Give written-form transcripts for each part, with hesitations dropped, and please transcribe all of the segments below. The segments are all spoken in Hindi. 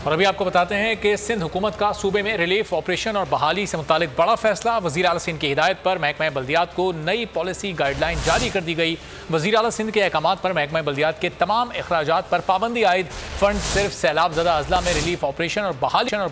और अभी आपको बताते हैं कि सिंध हुकूमत का सूबे में रिलीफ ऑपरेशन और बहाली से मुतालिक बड़ा फैसला। वज़ीर आला सिंध की हिदायत पर महकमा बल्दियात को नई पॉलिसी गाइडलाइन जारी कर दी गई। वज़ीर आला सिंध के अहकामात पर महकमा बल्दियात के तमाम अखराजात पर पाबंदी आयद। फंड सिर्फ सैलाब ज़दा अजला में रिलीफ ऑपरेशन और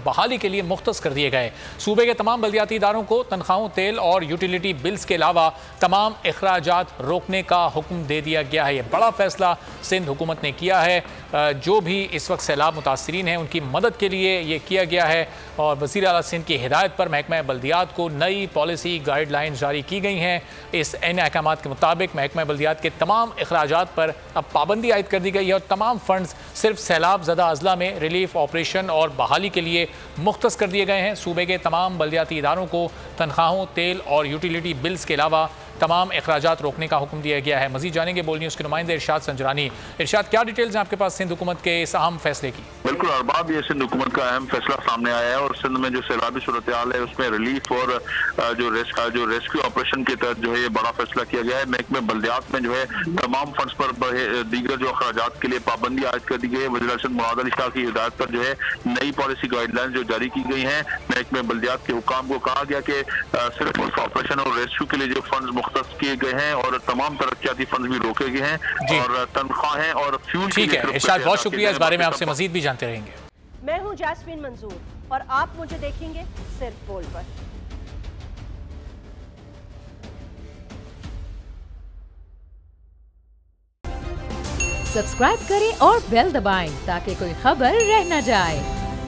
बहाली के लिए मुख्तस कर दिए गए। सूबे के तमाम बल्दियाती इदारों को तनख्वाहों, तेल और यूटिलिटी बिल्स के अलावा तमाम अखराजात रोकने का हुक्म दे दिया गया है। यह बड़ा फैसला सिंध हुकूमत ने किया है। जो भी इस वक्त सैलाब मुतासरीन हैं उनकी मदद के लिए ये किया गया है और वज़ीर आला सिंध की हिदायत पर महकमा बल्दियात को नई पॉलिसी गाइडलाइन जारी की गई हैं। इस इन अहकामात के मुताबिक महकमा बल्दियात के तमाम अखराजात पर अब पाबंदी आयद कर दी गई है और तमाम फंड्स सिर्फ सैलाब ज़दा अजला में रिलीफ ऑपरेशन और बहाली के लिए मुख्तस कर दिए गए हैं। सूबे के तमाम बल्दियाती इदारों को तनख्वाहों, तेल और यूटिलिटी बिल्स के अलावा तमाम अखराजात रोकने का हुक्म दिया गया है। मजीद जानेंगे बोल न्यूज़ के नुमाइंदे इरशाद संजरानी। इरशाद, क्या डिटेल्स हैं आपके पास सिंध हुकूमत के इस अहम फैसले की? बिल्कुल अरबाब, ये सिंध हुकूमत का अहम फैसला सामने आया है और सिंध में जो सैलाबी सूरत हाल है उसमें रिलीफ और जो रेस्क्यू ऑपरेशन के तहत जो है ये बड़ा फैसला किया गया है। महकमे बल्दियात में जो है तमाम फंड्स पर दीगर जो अखराजात के लिए पाबंदी आयद कर दी गई है। वज़ीर आला सिंध मुराद अली शाह की हिदायत पर जो है नई पॉलिसी गाइडलाइन जो जारी की गई है। महकमे बल्दियात के हुकाम को कहा गया कि सिर्फ ऑपरेशन और रेस्क्यू के लिए जो फंड मुख्तस किए गए हैं और तमाम तरक्याती फंड भी रोके गए हैं और तनख्वाहें और फ्यूल। ठीक है इरशाद, बहुत शुक्रिया। इस बारे में आपसे मजीद भी जानते रहेंगे। मैं हूं जैस्मीन मंजूर और आप मुझे देखेंगे सिर्फ बोल पर। सब्सक्राइब करें और बेल दबाएं ताकि कोई खबर रह न जाए।